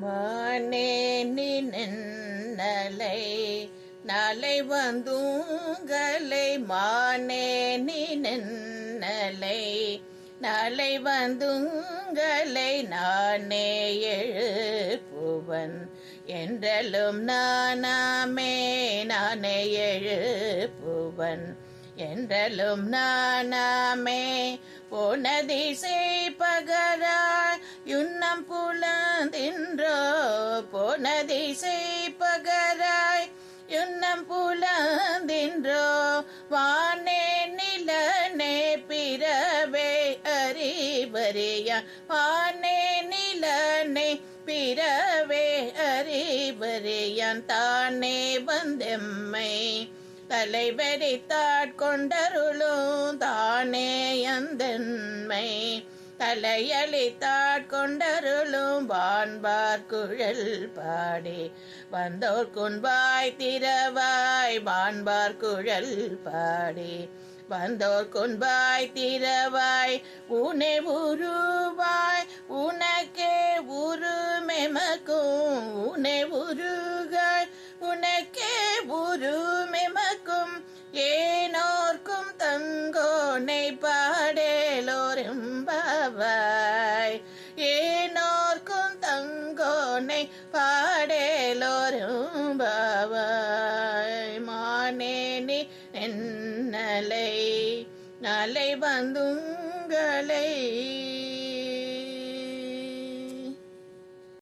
மானே நின்னலை நாளை வந்துங்களை மானே நின்னலை நாளை வந்துங்களை நானே எழுப்புவன் என்றலும் நானாமே நானே எழுப்புவன் என்றலும் நானாமே போன திசை பகராய் யுன்னம் புலந்தின்றோ போன திசை பகராய் யுன்னம் புலந்தின்றோ வானே நிலனே பிறவே அறிவறியா வானே நிலனே பிறவே அறிவறியான் தானே வந்தெம்மை தலைவரித்தாட்கொண்டருளும் தானே அந்தன்மை தலையளித்தாட்கொண்டருளும் வான்பார் குழல் பாடி வந்தோர் குன்பாய் திரவாய் வான்பார் குழல் பாடி வந்தோர் குன்பாய் திரவாய் உனே உருவாய் உனக்கே உருமெமக்கும் உனே உருகாய் உனக்கே உருமெமக்கும் ஏனோர்க்கும் தங்கோனை பாடேலோரும்பவாய் ஏனோர்க்கும் தங்கோனை பாடேலோரும்பவாய் மானேனி என்னலை நாளை வந்துங்களை